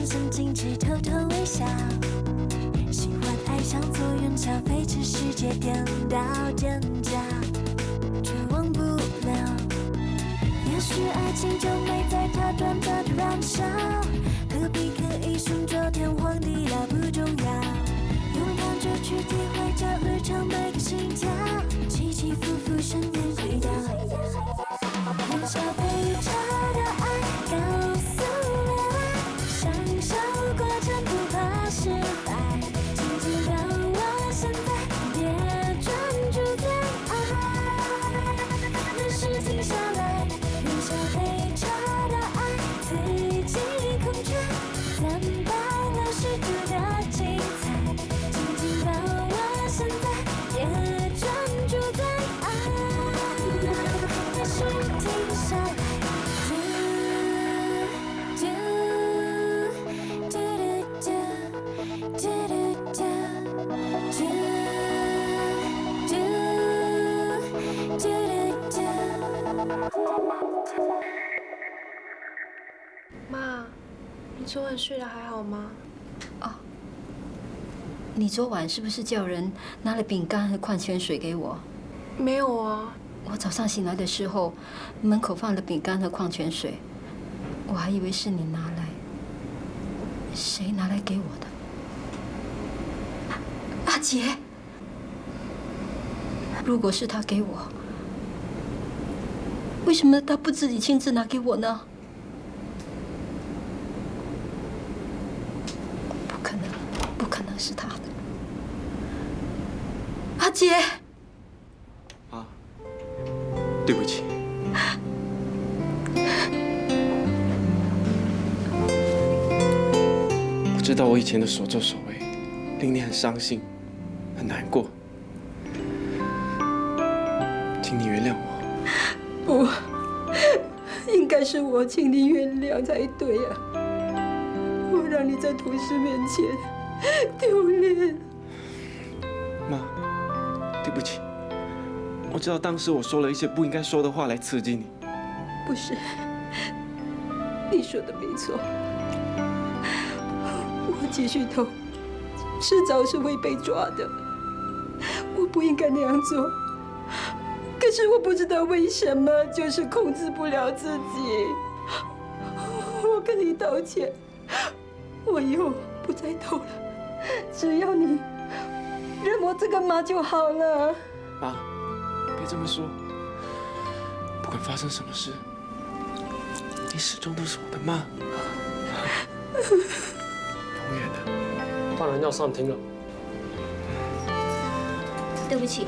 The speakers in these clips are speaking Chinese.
眼神矜持，偷偷微笑。喜欢爱上坐云霄飞车，世界颠倒尖叫，却忘不了。也许爱情就没在它短暂的燃烧，何必刻意顺着天荒地老不重要。用感觉去体会这日常每个心跳，起起伏伏深渊轨道。燃烧飞车的爱告诉了爱，享受过程不怕失败，紧紧把握现在，别专注在爱，任事停下来。燃烧飞车的爱，刺激空缺，怎败了虚度的精彩，紧紧把握现在，别专注在爱，任事停下来。妈，你昨晚睡得还好吗？哦，你昨晚是不是叫人拿了饼干和矿泉水给我？没有啊。我早上醒来的时候，门口放了饼干和矿泉水，我还以为是你拿来。谁拿来给我的？阿姐，如果是他给我，为什么他不自己亲自拿给我呢？不可能是他的。阿姐。啊，对不起。我知道我以前的所作所为令你很伤心，很难过，请你原谅我。不，应该是我请你原谅才对啊！我让你在同事面前丢脸。妈，对不起，我知道当时我说了一些不应该说的话来刺激你。不是，你说的没错，我继续偷，迟早是会被抓的。我不应该那样做，可是我不知道为什么，就是控制不了自己。我跟你道歉，我以后不再偷了，只要你认我这个妈就好了。妈，别这么说。不管发生什么事，你始终都是我的妈，永远的。大人要上庭了。对不起。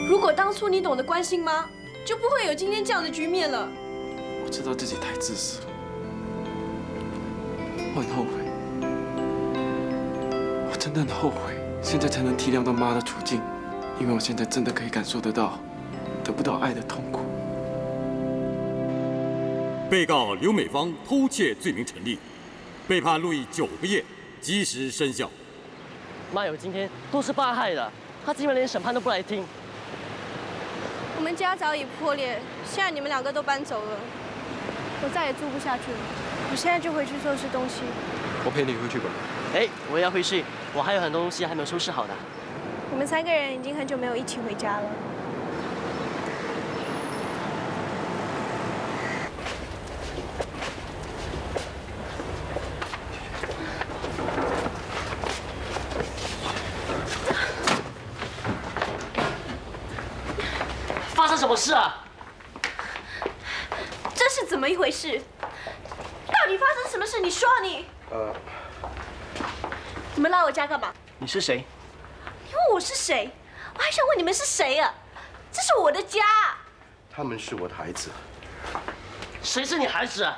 如果当初你懂得关心妈，就不会有今天这样的局面了。我知道自己太自私了，我很后悔，我真的很后悔，现在才能体谅到妈的处境，因为我现在真的可以感受得到得不到爱的痛苦。被告刘美芳偷窃罪名成立，被判入狱9个月，即时生效。妈有今天都是爸害的，他基本连审判都不来听。我们家早已破裂，现在你们2个都搬走了，我再也住不下去了。我现在就回去收拾东西。我陪你回去吧。哎，我也要回去，我还有很多东西还没有收拾好的。我们3个人已经很久没有一起回家了。发生什么事啊？这是怎么一回事？到底发生什么事？你说你。你们来我家干嘛？你是谁？你问我是谁？我还想问你们是谁啊？这是我的家。他们是我的孩子。谁是你孩子啊？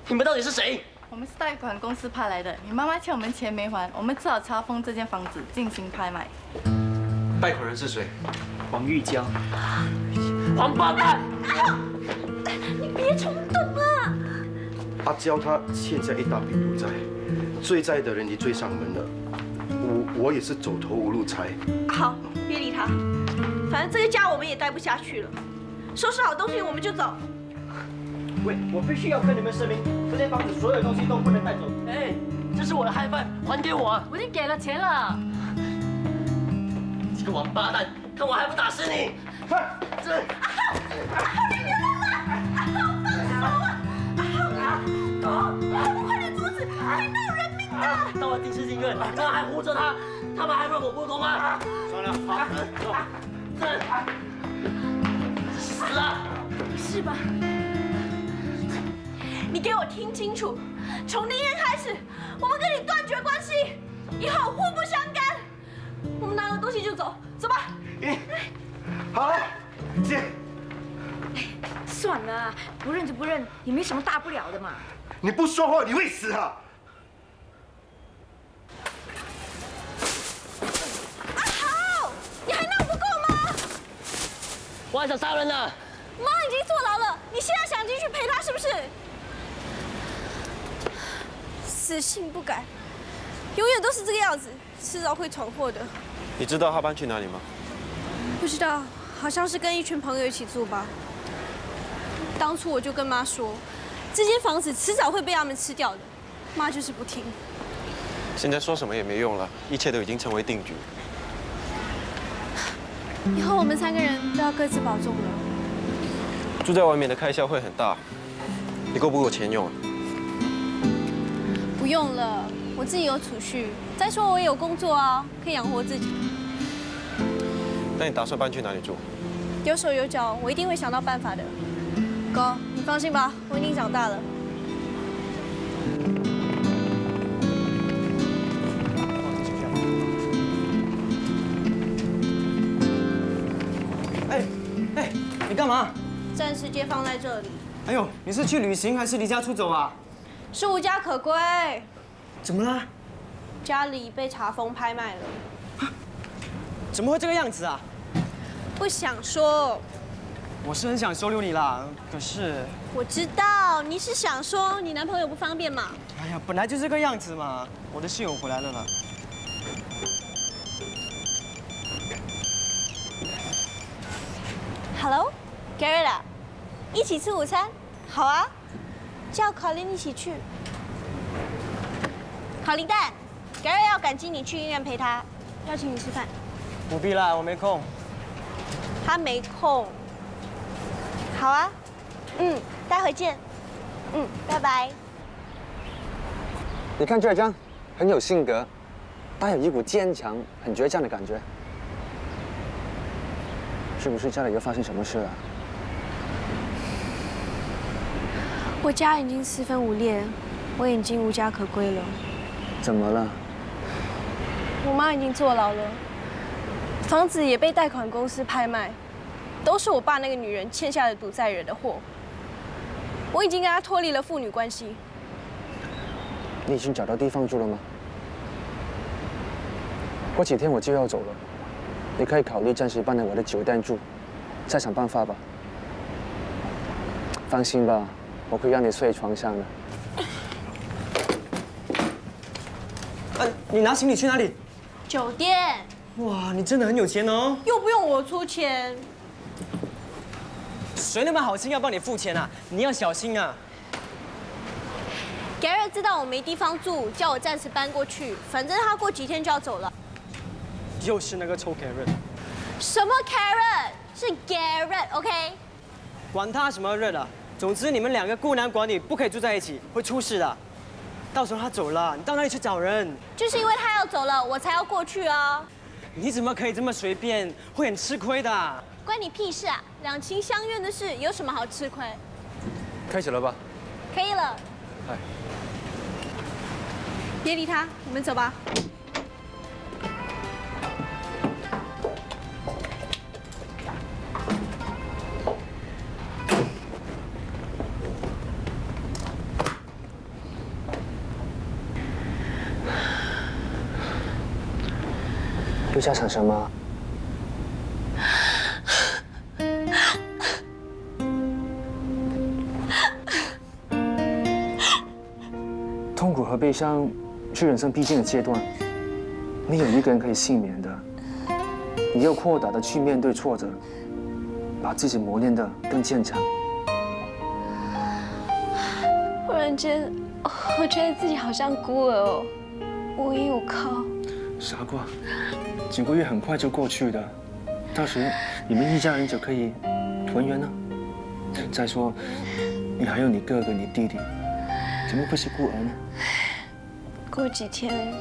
你们到底是谁？我们是贷款公司派来的，你妈妈欠我们钱没还，我们只好查封这间房子进行拍卖。贷款人是谁？王玉江。王八蛋！你别冲动啊！阿娇她欠下一大笔赌债，追债的人已追上门了，我也是走投无路才。好，别理他，反正这个家我们也待不下去了。收拾好东西我们就走。喂，我必须要跟你们声明，这间房子所有东西都不能带走。哎，这是我的嗨饭，还给我！我已经给了钱了。这个王八蛋，看我还不打死你！这。快点阻止，会闹人命的！到了第四警院，你们还护着他，他们还问我不公吗？算了，好，走。死了！是吧？你给我听清楚，从今天开始，我们跟你断绝关系，以后互不相干。我们拿了东西就走，走吧。好，姐。算了啊，不认就不认，也没什么大不了的嘛。你不说话，你会死啊！阿豪，你还闹不够吗？我还想杀人呢！妈已经坐牢了，你现在想进去陪她是不是？死性不改，永远都是这个样子，迟早会闯祸的。你知道他搬去哪里吗？不知道，好像是跟一群朋友一起住吧。当初我就跟妈说，这间房子迟早会被他们吃掉的，妈就是不听。现在说什么也没用了，一切都已经成为定局。以后我们3个人都要各自保重了。住在外面的开销会很大，你够不够钱用啊？不用了，我自己有储蓄。再说我也有工作啊，可以养活自己。那你打算搬去哪里住？有手有脚，我一定会想到办法的。哥，你放心吧，我已经长大了。哎，你干嘛？暂时借放在这里。哎呦，你是去旅行还是离家出走啊？是无家可归。怎么啦？家里被查封拍卖了。怎么会这个样子啊？不想说。我是很想收留你啦，可是……我知道你是想说你男朋友不方便嘛。哎呀，本来就这个样子嘛。我的室友回来了啦。Hello，Garrett， 一起吃午餐？好啊，叫考林一起去。考林蛋，Garrett 要赶经理去医院陪他，邀请你吃饭。不必啦，我没空。他没空。好啊，待会见。拜拜。你看这张，很有性格，带有一股坚强、很倔强的感觉。是不是家里又发生什么事了？我家已经四分五裂，我已经无家可归了。怎么了？我妈已经坐牢了，房子也被贷款公司拍卖，都是我爸那个女人欠下的赌债惹的祸。我已经跟她脱离了父女关系。你已经找到地方住了吗？过几天我就要走了，你可以考虑暂时搬来我的酒店住，再想办法吧。放心吧，我会让你睡床上的。你拿行李去哪里？酒店。哇，你真的很有钱哦！又不用我出钱。谁那么好心要帮你付钱啊？你要小心啊！Garrett 知道我没地方住，叫我暂时搬过去，反正他过几天就要走了。又是那个臭 Garrett。什么 Garrett？是 Garrett，OK？管他什么 Garrett 啊！总之你们2个孤男寡女不可以住在一起，会出事的。到时候他走了，你到哪里去找人？就是因为他要走了，我才要过去啊！你怎么可以这么随便？会很吃亏的。关你屁事啊！两情相悦的事有什么好吃亏？开始了吧？可以了。哎。别理他，我们走吧。又在想什么？和悲伤是人生必经的阶段，没有一个人可以幸免的。你要豁达的去面对挫折，把自己磨练得更坚强。忽然间，我觉得自己好像孤儿哦，无依无靠。傻瓜，9个月很快就过去的，到时你们一家人就可以团圆了。再说，你还有你哥哥、你弟弟，怎么会是孤儿呢？过几天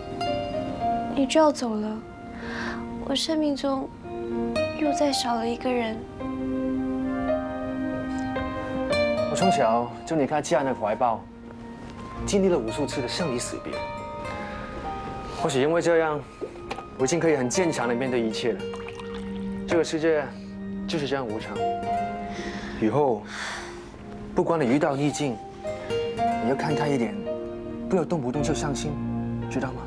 你就要走了，我生命中又再少了一个人。我从小就离开家人的怀抱，经历了无数次的生离死别。或许因为这样，我已经可以很坚强地面对一切了。这个世界就是这样无常。以后，不管你遇到逆境，你要看开一点，不要动不动就伤心，知道吗？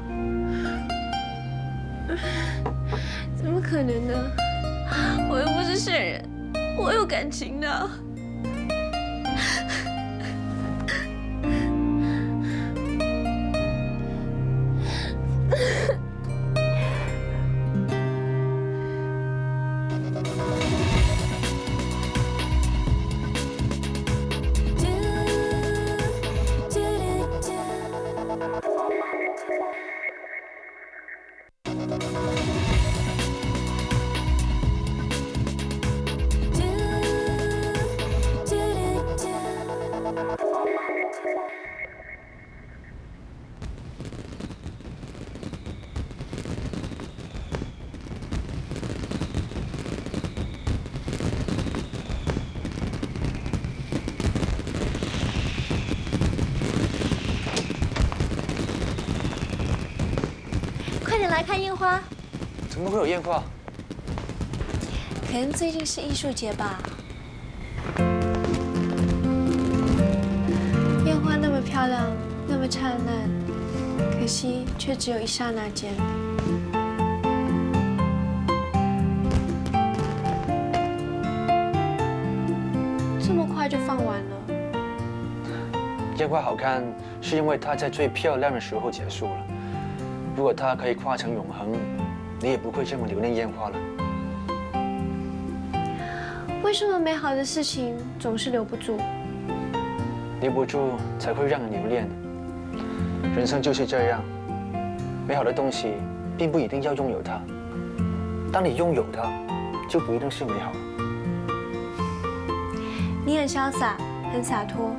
怎么可能呢？我又不是圣人，我有感情的。来看烟花？怎么会有烟花？可能最近是艺术节吧。烟花那么漂亮，那么灿烂，可惜却只有一刹那间。这么快就放完了？烟花好看，是因为它在最漂亮的时候结束了。如果它可以化成永恒，你也不会这么留恋烟花了。为什么美好的事情总是留不住？留不住才会让人留恋。人生就是这样，美好的东西并不一定要拥有它，当你拥有它，就不一定是美好。你很潇洒，很洒脱。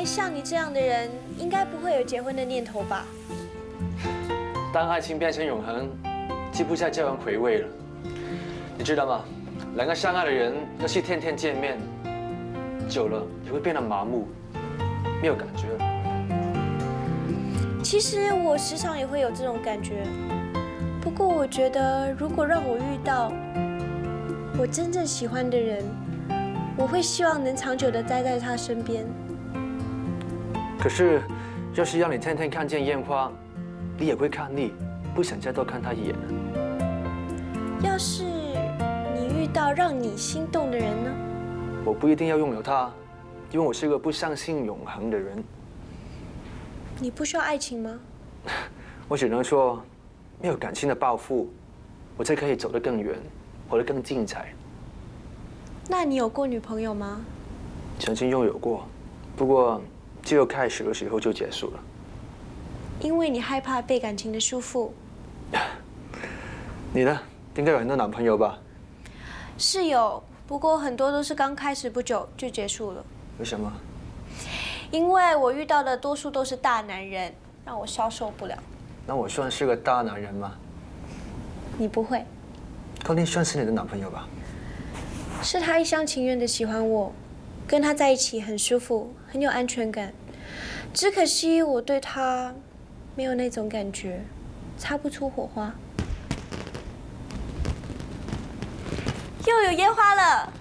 像你这样的人，应该不会有结婚的念头吧？当爱情变成永恒，就不再叫人回味了。你知道吗？两个相爱的人要是天天见面，久了也会变得麻木，没有感觉了。其实我时常也会有这种感觉，不过我觉得，如果让我遇到我真正喜欢的人，我会希望能长久地待在他身边。可是，要是让你天天看见烟花，你也会看腻，不想再多看他一眼了。要是你遇到让你心动的人呢？我不一定要拥有他，因为我是个不相信永恒的人。你不需要爱情吗？我只能说，没有感情的抱负，我才可以走得更远，活得更精彩。那你有过女朋友吗？曾经拥有过，不过。只有开始的时候就结束了，因为你害怕被感情的束缚。你呢？应该有很多男朋友吧？是有，不过很多都是刚开始不久就结束了。为什么？因为我遇到的多数都是大男人，让我消受不了。那我算是个大男人吗？你不会。肯定算是你的男朋友吧？是他一厢情愿的喜欢我。跟他在一起很舒服，很有安全感，只可惜我对他没有那种感觉，擦不出火花。又有烟花了！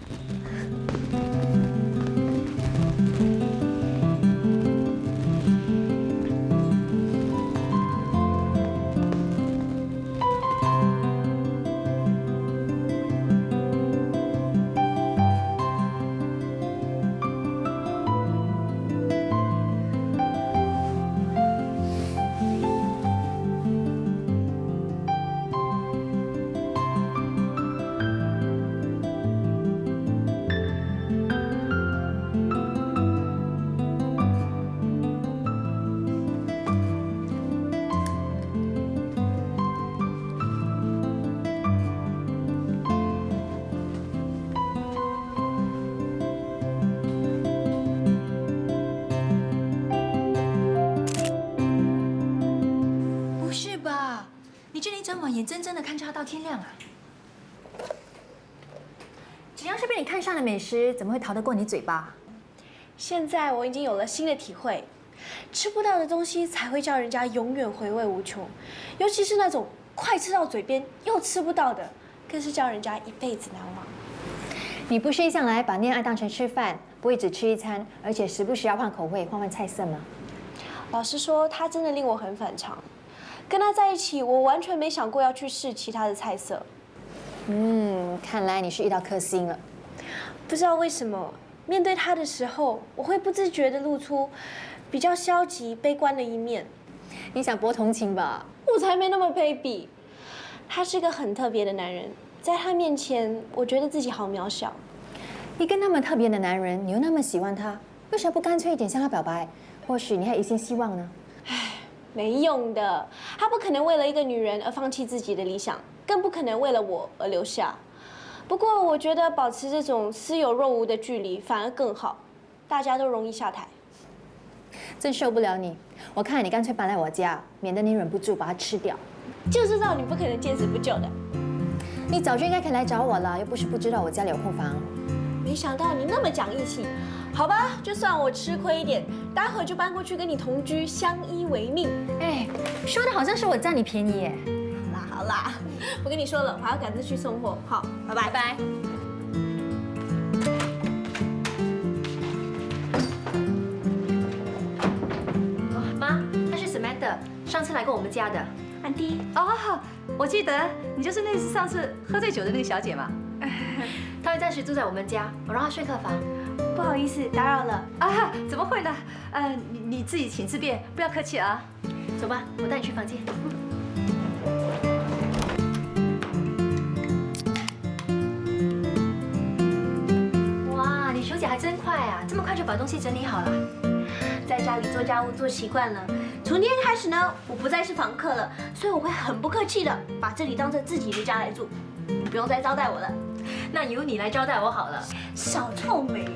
你今天整晚眼睁睁的看着他到天亮啊！只要是被你看上的美食，怎么会逃得过你嘴巴？现在我已经有了新的体会，吃不到的东西才会叫人家永远回味无穷，尤其是那种快吃到嘴边又吃不到的，更是叫人家一辈子难忘。你不是一向来把恋爱当成吃饭，不会只吃一餐，而且时不时要换口味、换换菜色吗？老实说，他真的令我很反常。跟他在一起，我完全没想过要去试其他的菜色。看来你是遇到克星了。不知道为什么，面对他的时候，我会不自觉地露出比较消极、悲观的一面。你想博同情吧？我才没那么卑鄙。他是个很特别的男人，在他面前，我觉得自己好渺小。一个那么特别的男人，你又那么喜欢他，为什么不干脆一点向他表白？或许你还有一线希望呢。没用的，他不可能为了一个女人而放弃自己的理想，更不可能为了我而留下。不过，我觉得保持这种似有若无的距离反而更好，大家都容易下台。真受不了你，我看你干脆搬来我家，免得你忍不住把它吃掉。就知道你不可能见死不救的。你早就应该可以来找我了，又不是不知道我家里有空房。没想到你那么讲义气，好吧，就算我吃亏一点，待会儿就搬过去跟你同居，相依为命。哎，说的好像是我占你便宜耶。好啦，我跟你说了，我还要赶着去送货。好，拜拜。拜拜。妈，她是 Samantha， 上次来过我们家的。安迪。哦，我记得你就是那次上次喝醉酒的那个小姐嘛。她会暂时住在我们家，我让她睡客房。不好意思，打扰了。啊，怎么会呢？你自己请自便，不要客气啊。走吧，我带你去房间。哇，你手脚还真快啊，这么快就把东西整理好了。在家里做家务做习惯了，从今天开始呢，我不再是房客了，所以我会很不客气的把这里当成自己的家来住，你不用再招待我了。那由你来招待我好了。小臭美，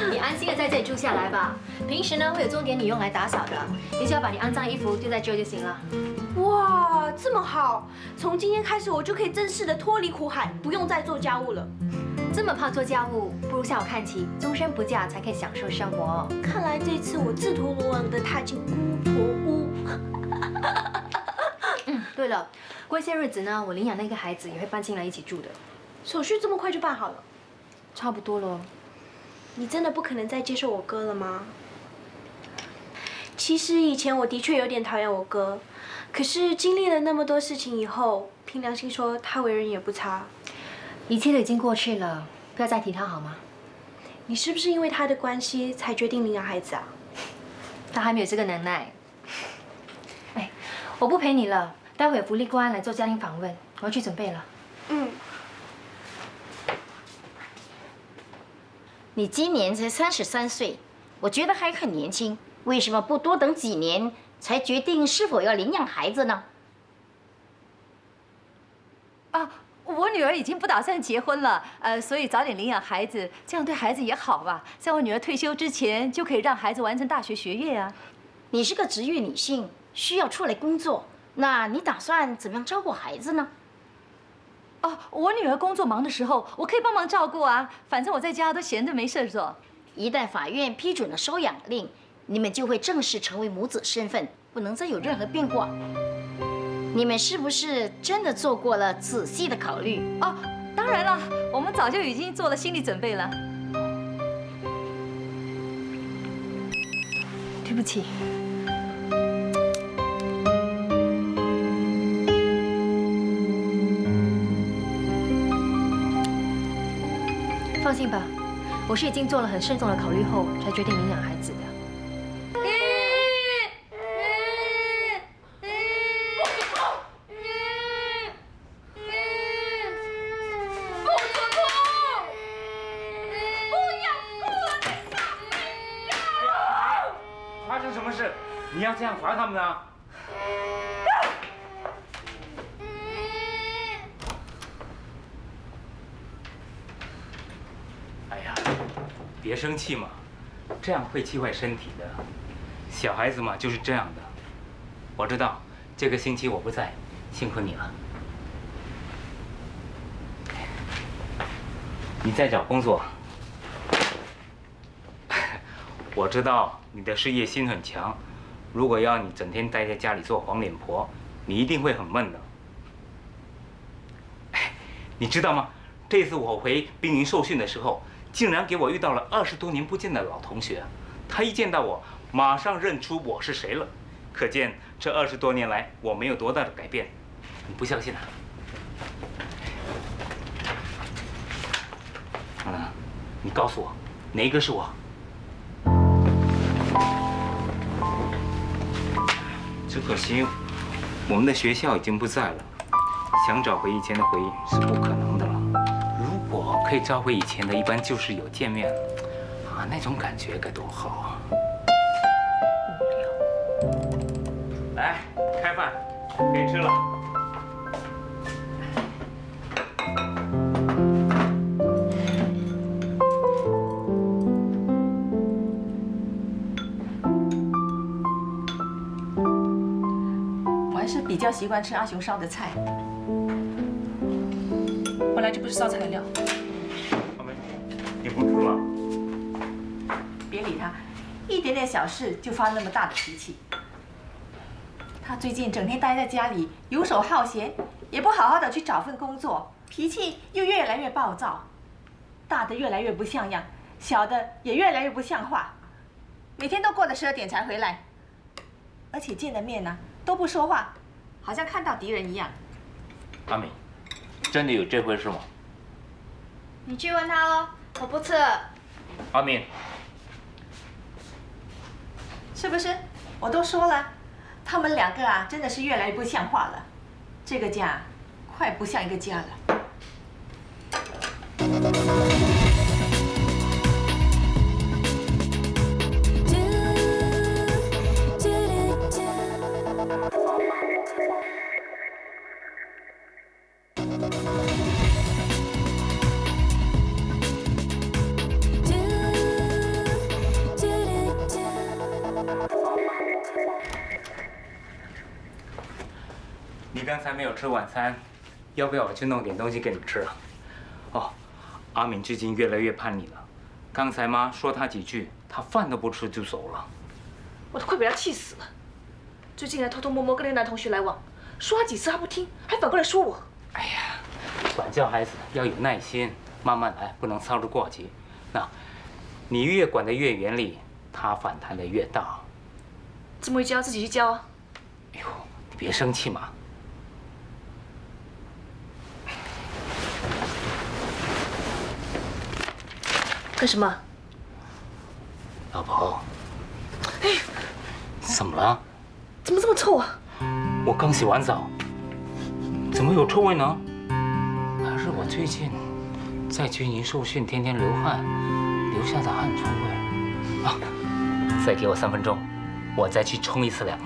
你安心的在这里住下来吧。平时呢会有钟点女用来打扫的，你只要把你肮脏衣服丢在这就行了。哇，这么好！从今天开始我就可以正式的脱离苦海，不用再做家务了。这么怕做家务，不如向我看齐，终身不嫁才可以享受生活。看来这次我自投罗网的踏进姑婆屋。对了，过一些日子呢，我领养那个孩子也会搬进来一起住的。手续这么快就办好了？差不多了。你真的不可能再接受我哥了吗？其实以前我的确有点讨厌我哥，可是经历了那么多事情以后，凭良心说他为人也不差。一切都已经过去了，不要再提他好吗？你是不是因为他的关系才决定领养孩子啊？他还没有这个能耐。哎，我不陪你了，待会有福利官来做家庭访问，我要去准备了。你今年才33岁，我觉得还很年轻，为什么不多等几年才决定是否要领养孩子呢？啊，我女儿已经不打算结婚了，所以早点领养孩子，这样对孩子也好吧。在我女儿退休之前，就可以让孩子完成大学学业啊。你是个职业女性，需要出来工作，那你打算怎么样照顾孩子呢？哦，我女儿工作忙的时候，我可以帮忙照顾啊。反正我在家都闲着没事做。一旦法院批准了收养令，你们就会正式成为母子身份，不能再有任何变化。你们是不是真的做过了仔细的考虑？哦，当然了，我们早就已经做了心理准备了。对不起。放心吧，我是已经做了很慎重的考虑后才决定领养孩子的。发生什么事？你要这样罚他们啊？哎呀，别生气嘛，这样会气坏身体的。小孩子嘛就是这样的。我知道这个星期我不在，辛苦你了。你在找工作？我知道你的事业心很强，如果要你整天待在家里做黄脸婆，你一定会很闷的。你知道吗？这次我回兵营受训的时候，竟然给我遇到了20多年不见的老同学，他一见到我，马上认出我是谁了，可见这20多年来我没有多大的改变。你不相信啊？你告诉我，哪个是我？只可惜，我们的学校已经不在了，想找回以前的回忆是不可能的了。如果可以找回以前的，一般就是有见面啊，那种感觉该多好啊！来，开饭，可以吃了。比较习惯吃阿雄烧的菜，本来就不是烧菜的料。阿梅，你不吃了？别理他，一点点小事就发那么大的脾气。他最近整天待在家里，游手好闲，也不好好的去找份工作，脾气又越来越暴躁，大的越来越不像样，小的也越来越不像话，每天都过了12点才回来，而且见了面呢都不说话。好像看到敌人一样。阿美，真的有这回事吗？你去问他喽，我不吃了。阿敏，是不是？我都说了，他们2个啊，真的是越来越不像话了。这个家，快不像一个家了。你刚才没有吃晚餐，要不要我去弄点东西给你吃啊？哦，阿敏最近越来越叛逆了。刚才妈说他几句，他饭都不吃就走了。我都快被他气死了。最近还偷偷摸摸跟那个男同学来往，说他几次他不听，还反过来说我。哎呀，管教孩子要有耐心，慢慢来，不能操之过急。那，你越管得越严厉，他反弹的越大。这么一教自己去教啊。哎呦，你别生气嘛。干什么？老婆。哎，怎么了？怎么这么臭啊？我刚洗完澡，怎么有臭味呢？还是我最近在军营受训，天天流汗，留下的汗臭味。啊，再给我3分钟，我再去冲1次凉。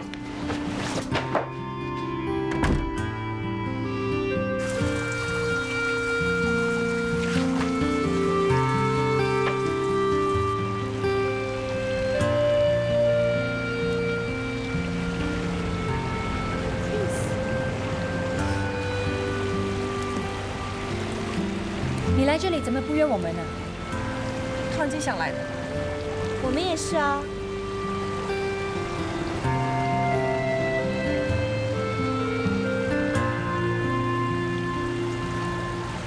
你来这里怎么不约我们呢？突然间想来的。我们也是啊。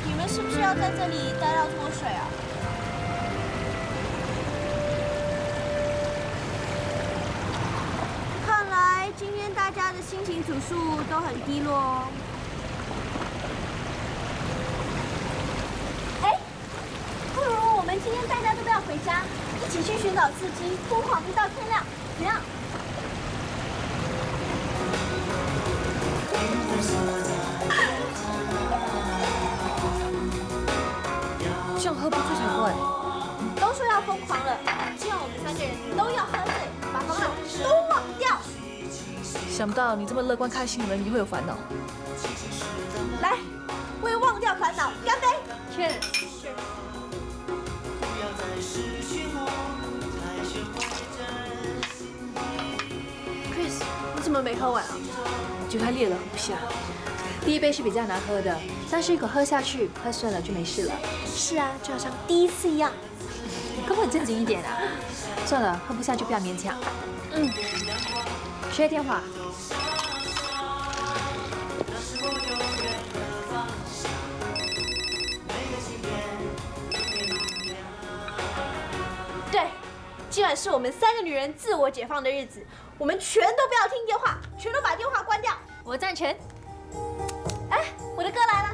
你们是不是要在这里待到脱水啊？看来今天大家的心情指数都很低落哦。今天大家都不要回家，一起去寻找刺激，疯狂直到天亮，怎样？这样喝不醉才怪。都说要疯狂了，今晚我们3个人都要喝醉，把烦恼都忘掉。想不到你这么乐观开心的人也会有烦恼。来，为忘掉烦恼，干杯 ！Cheers！ Chris，你怎么没喝完啊？觉得它烈了喝不下。第一杯是比较难喝的，但是一口喝下去，喝顺了就没事了。是啊，就好像第一次一样。跟我正经一点啊！算了，喝不下就不要勉强。嗯。薛天华。对，今晚是我们3个女人自我解放的日子，我们全都不要听电话，全都把电话关掉。我赞成。哎，我的歌来了。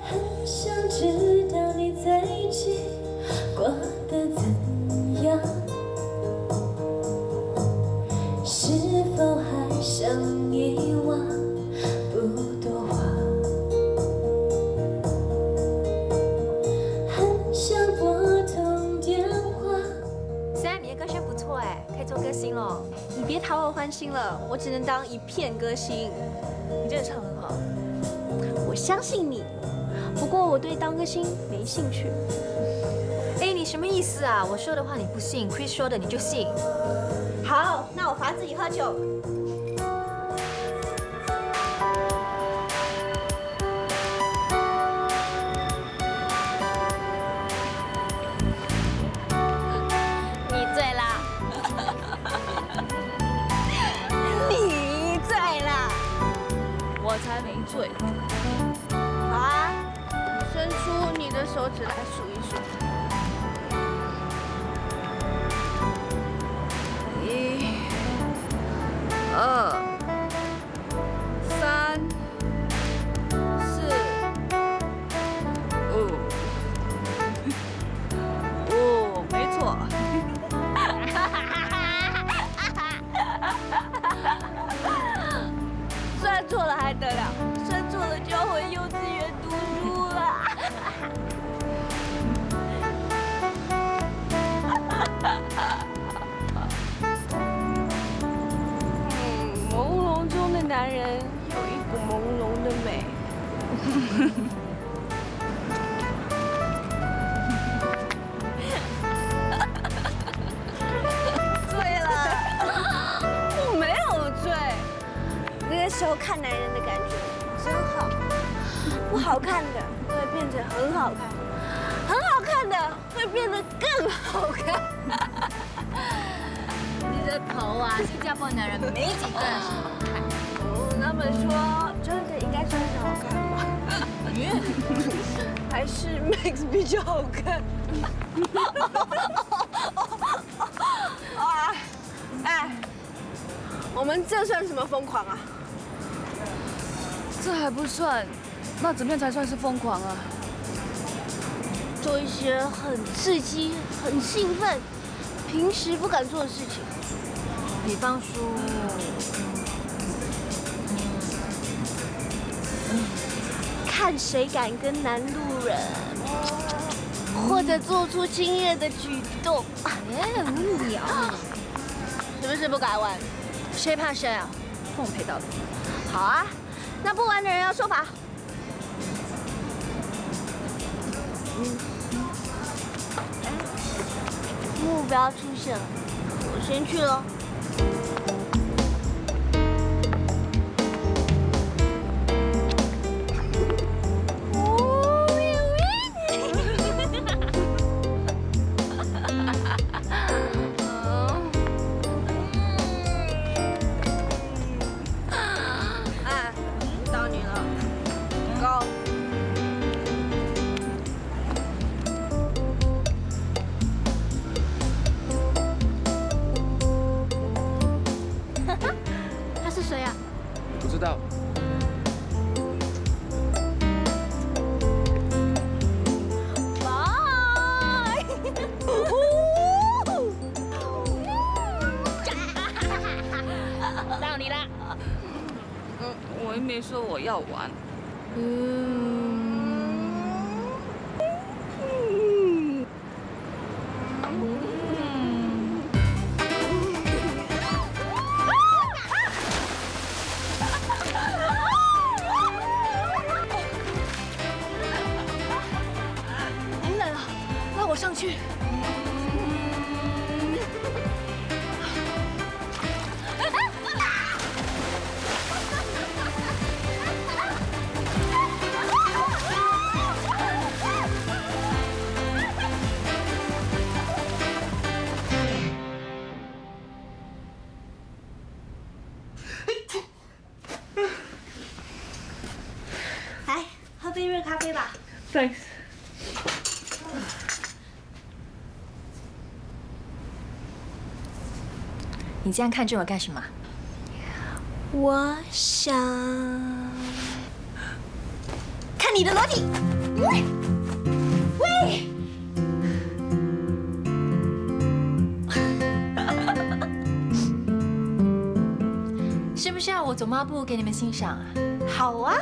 很想知道你在一起过得怎样，是否还想遗忘，不多话，很想拨通电话。Sam，你的歌声不错哎，可以做歌星喽。你别讨我欢心了，我只能当一片歌星。你真的唱很好，我相信你。不过我对当歌星没兴趣。哎，你什么意思啊？我说的话你不信 ，Chris 说的你就信。好，那我罚自己喝酒。你醉啦！你醉啦！我才没醉。好啊，伸出你的手指来数一数。1、2、3、4、5，没错。算错了还得了？算错了就要回幼稚园读书了。朦胧中的男人有一股朦胧的美。醉了，我没有醉。那个时候看男人的感觉真好，不好看的会变成很好看，很好看的会变得更好看。你的头啊，新加坡男人没几个是好看。他们说真的应该算是好看吧？还是 Max 比较好看。啊，哎，我们这算什么疯狂啊？这还不算，那怎么样才算是疯狂啊？做一些很刺激、很兴奋、平时不敢做的事情，比方说，看谁敢跟男路人，或者做出亲热的举动。哎，无聊，是不是不敢玩？谁怕谁啊？奉陪到底。好啊，那不玩的人要受罚。目标出现了，我先去了。知道。到你啦。我又没说我要玩。很冷啊，让我上去。这一杯咖啡吧。Thanks。你这样看着我干什么？我想看你的裸体。喂，喂。是不是要我走抹布给你们欣赏啊？好啊。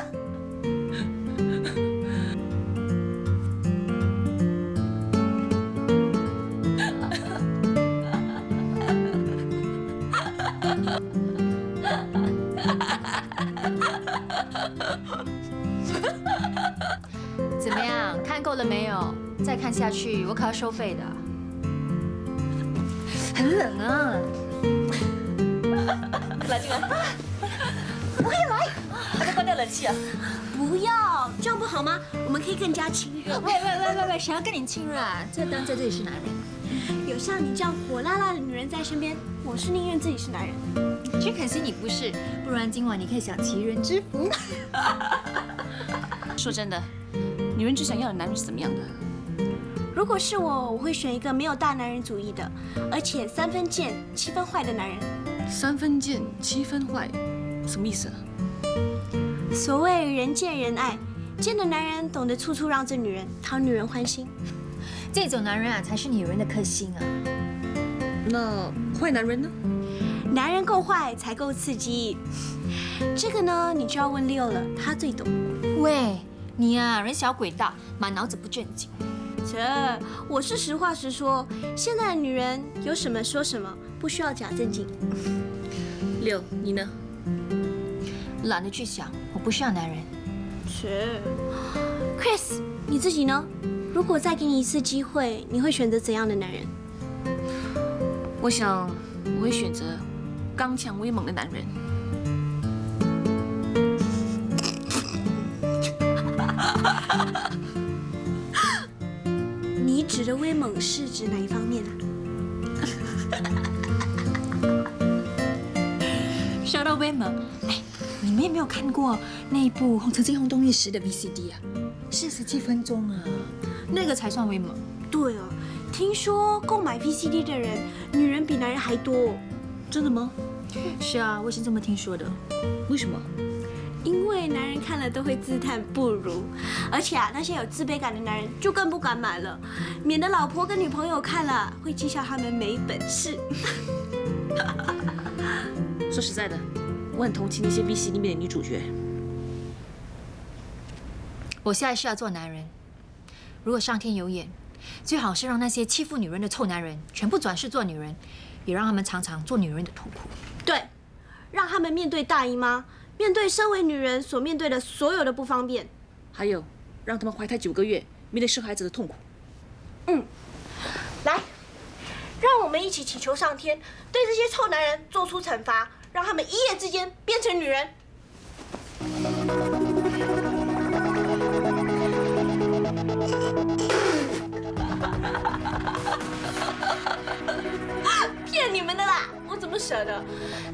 怎么样？看够了没有？再看下去，我可要收费的。很冷啊！来进来。我也来。还在关掉冷气啊？不要，这样不好吗？我们可以更加亲热。喂，谁要跟你亲热啊？这当在这里是男人。有像你这样火辣辣的女人在身边，我是宁愿自己是男人。只可惜你不是，不然今晚你可以享其人之福。说真的，女人最想要的男人是怎么样的？如果是我，我会选一个没有大男人主义的，而且3分贱7分坏的男人。3分贱7分坏，什么意思啊？所谓人见人爱，贱的男人懂得处处让着女人，讨女人欢心。这种男人啊，才是女人的克星啊。那坏男人呢？男人够坏才够刺激。这个呢，你就要问Leo了，他最懂。喂，你啊，人小鬼大，满脑子不正经。我是实话实说，现在的女人有什么说什么，不需要假正经。Leo，你呢？懒得去想，我不需要男人。Chris， 你自己呢？如果再给你一次机会，你会选择怎样的男人？我想我会选择刚强威猛的男人。你指的威猛是指哪一方面啊？说到威猛，哎，你们有没有看过那一部曾经轰动一时的 VCD 啊？47分钟啊，那个才算威猛。对啊，听说购买 VCD 的人，女人比男人还多。真的吗？是啊，我是这么听说的。为什么？因为男人看了都会自叹不如，而且啊，那些有自卑感的男人就更不敢买了，免得老婆跟女朋友看了会讥笑他们没本事。说实在的，我很同情那些 VCD 里面的女主角。我现在是要做男人，如果上天有眼，最好是让那些欺负女人的臭男人全部转世做女人，也让他们尝尝做女人的痛苦。对，让他们面对大姨妈，面对身为女人所面对的所有的不方便，还有让他们怀胎9个月，面对生孩子的痛苦。来，让我们一起祈求上天，对这些臭男人做出惩罚，让他们一夜之间变成女人。骗你们的啦！我怎么舍得？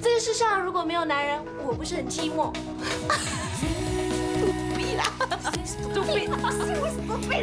这个世上如果没有男人，我不是很寂寞。屁啦！都屁！我废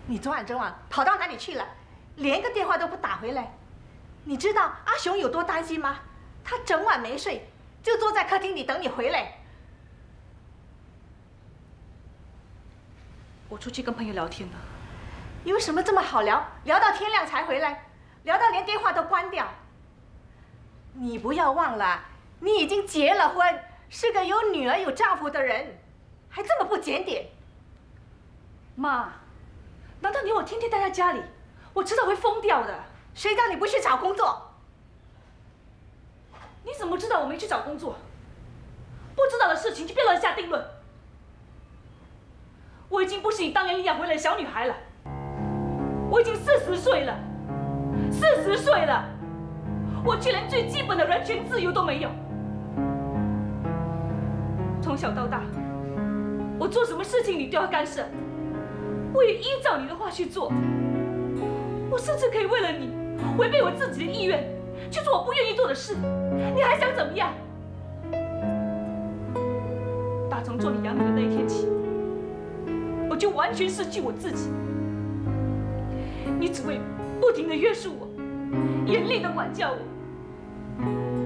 你昨晚整晚跑到哪里去了？连个电话都不打回来。你知道阿雄有多担心吗？他整晚没睡，就坐在客厅里等你回来。我出去跟朋友聊天了。有什么这么好聊？聊到天亮才回来，聊到连电话都关掉。你不要忘了，你已经结了婚，是个有女儿有丈夫的人。还这么不检点。妈，难道你要我天天待在家里？我迟早会疯掉的。谁叫你不去找工作？你怎么知道我没去找工作？不知道的事情就别乱下定论。我已经不是你当年领养回来的小女孩了，我已经40岁了，40岁了，我却连最基本的人权自由都没有。从小到大，我做什么事情你都要干涉，我也依照你的话去做。我甚至可以为了你违背我自己的意愿，去做我不愿意做的事。你还想怎么样？打从做你养女的那一天起，我就完全失去我自己。你只会不停地约束我，严厉地管教我，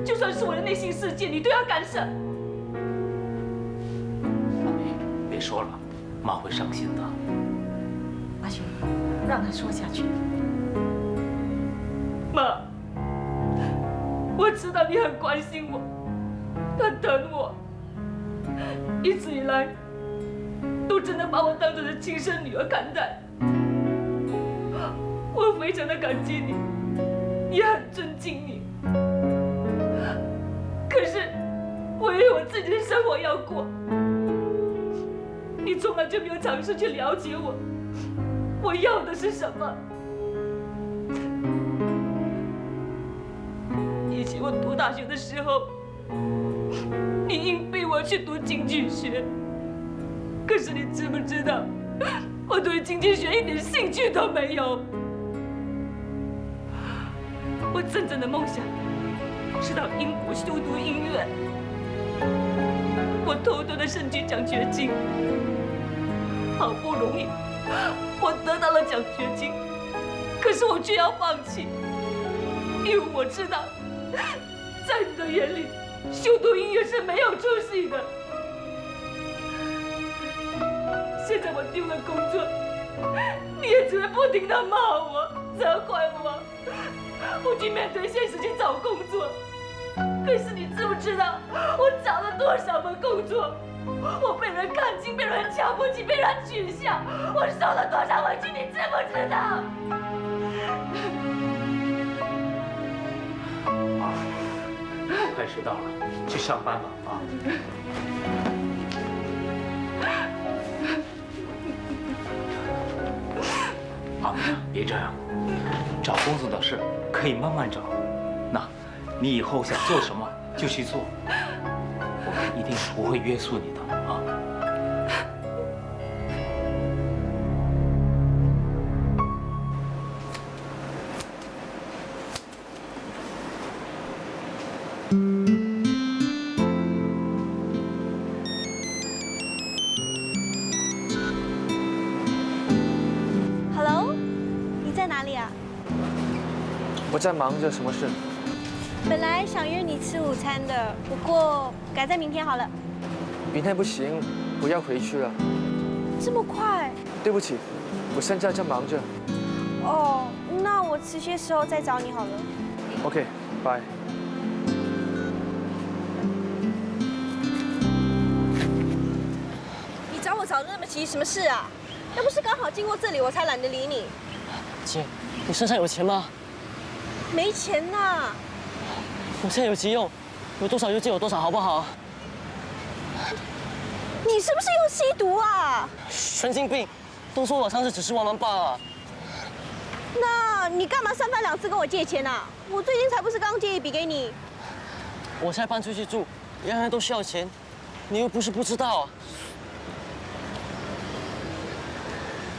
就算是我的内心世界，你都要干涉。阿梅，别说了，妈会伤心的。阿雪，让他说下去。妈，我知道你很关心我，很疼我，一直以来都真的把我当成是亲生女儿看待。我非常的感激你，也很尊敬你。可是我也有我自己的生活要过，你从来就没有尝试去了解我要的是什么。以前我读大学的时候，你硬逼我去读经济学，可是你知不知道，我对经济学一点兴趣都没有。我真正的梦想是到英国修读音乐，我偷偷的申请奖学金，好不容易我得到了奖学金，可是我却要放弃，因为我知道，在你的眼里，修读音乐是没有出息的。现在我丢了工作，你也只会不停地骂我、责怪我，我去面对现实去找工作。可是你知不知道，我找了多少份工作？我被人看轻，被人瞧不起，被人取笑，我受了多少委屈，你知不知道？快迟到了，去上班吧啊！阿梅，别这样，找工作的事可以慢慢找。那，你以后想做什么就去做，我们一定不会约束你的啊。我在忙着，什么事？本来想约你吃午餐的，不过改在明天好了。明天不行，我要回去了。这么快？对不起，我现在在忙着。哦，那我迟些时候再找你好了。OK， 拜。你找我找得那么急，什么事啊？要不是刚好经过这里，我才懒得理你。姐，你身上有钱吗？没钱呐！我现在有急用，有多少就借我多少，好不好？你是不是又吸毒啊？神经病！都说我上次只是玩玩罢了。那你干嘛三番两次跟我借钱啊？我最近才不是刚借一笔给你。我现在搬出去住，人人都需要钱，你又不是不知道啊。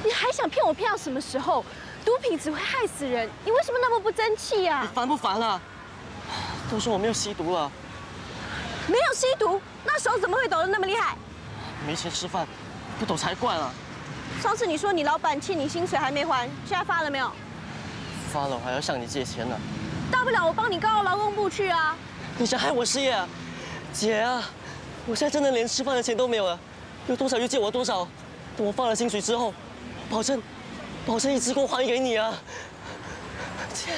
你还想骗我骗到什么时候？毒品只会害死人，你为什么那么不争气啊？你烦不烦啊？都说我没有吸毒了。没有吸毒，那手怎么会抖得那么厉害？没钱吃饭，不抖才怪了。上次你说你老板欠你薪水还没还，现在发了没有？发了，我还要向你借钱呢。大不了我帮你告到劳工部去啊。你想害我失业啊？姐啊，我现在真的连吃饭的钱都没有了，有多少就借我多少。等我发了薪水之后，保证一次过还给你啊，姐。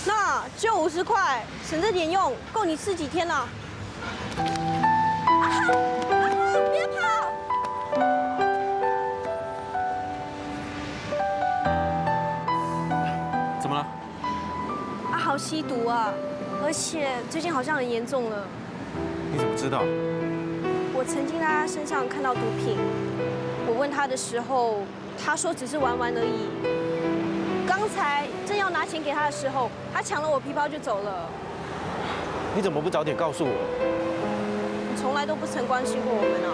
那就50块，省着点用，够你吃几天了？别跑！怎么了？阿豪吸毒啊，而且最近好像很严重了。你怎么知道？我曾经在他身上看到毒品，我问他的时候，他说只是玩玩而已。刚才正要拿钱给他的时候，他抢了我皮包就走了。你怎么不早点告诉我？你从来都不曾关心过我们啊。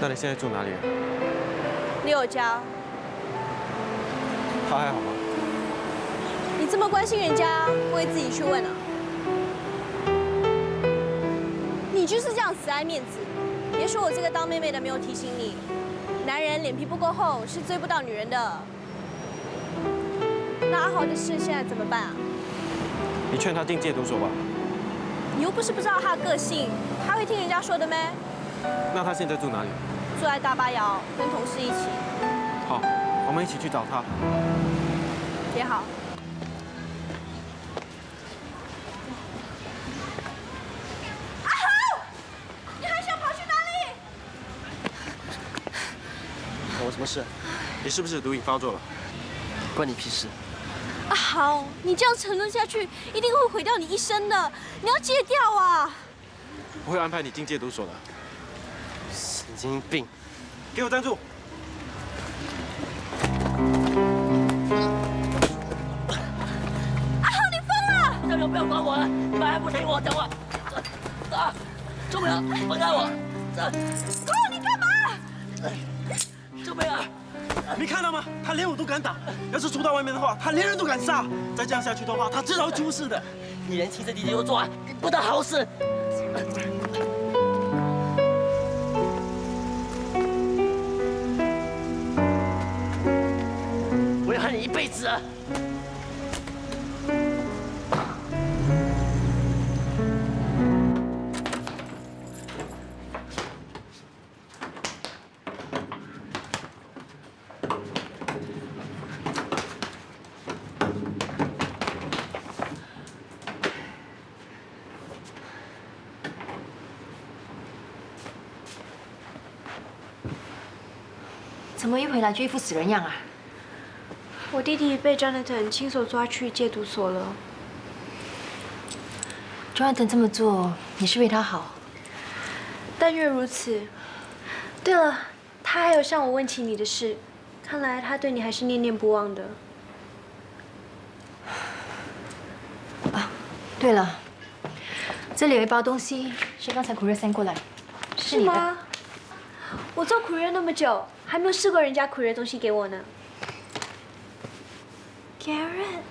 那你现在住哪里？你有家？他还好吗？你这么关心人家，不会自己去问啊？你就是这样死爱面子。别说我这个当妹妹的没有提醒你，男人脸皮不够厚是追不到女人的。那阿豪的事现在怎么办啊？你劝他进戒毒所吧。你又不是不知道他的个性，他会听人家说的咩？那他现在住哪里？住在大巴窑，跟同事一起。好，我们一起去找他。也好。阿豪，你还想跑去哪里？我什么事？你是不是毒瘾发作了？关你屁事！阿豪，你这样沉沦下去，一定会毁掉你一生的。你要戒掉啊！我会安排你进戒毒所的。神经病！给我站住！阿豪，你疯了！这就不要管我了，你们还不听我讲话？周美儿，放开我！狗，你干嘛？周美儿，没看到吗？他连我都敢打，要是出到外面的话，他连人都敢杀。再这样下去的话，他迟早会出事的。你连亲生弟弟都抓，你不当好事。我要恨你一辈子啊！怎么一回来就一副死人样啊？我弟弟被 Jonathan 亲手抓去戒毒所了。Jonathan 这么做也是为他好。但愿如此。对了，他还有向我问起你的事，看来他对你还是念念不忘的。啊，对了，这里有一包东西是刚才苦瑞塞过来，是吗？我做苦瑞那么久，还没有试过人家苦瑞的东西给我呢。Garrett。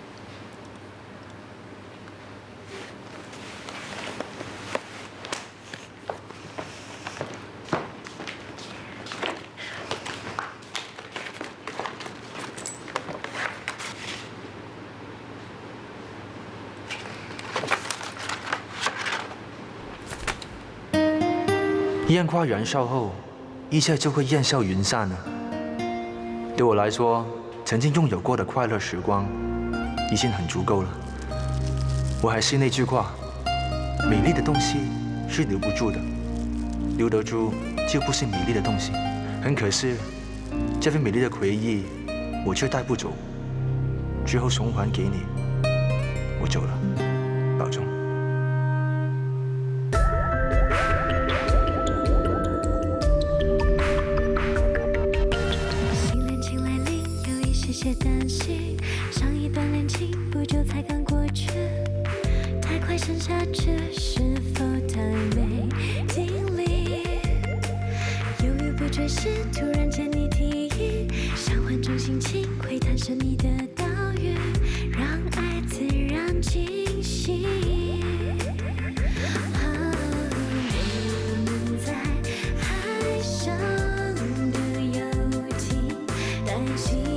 烟花燃烧后，一切就会烟消云散了。对我来说，曾经拥有过的快乐时光，已经很足够了。我还是那句话，美丽的东西是留不住的，留得住就不是美丽的东西。很可惜，这份美丽的回忆，我却带不走，只好送还给你。我走了，保重。些担心，上一段恋情不久才刚过去，太快生下去，是否太没经历？犹豫不决时，突然间你提议，想换种心情，窥探神秘的岛屿，让爱自然进行。我们在海上的游艇，担心。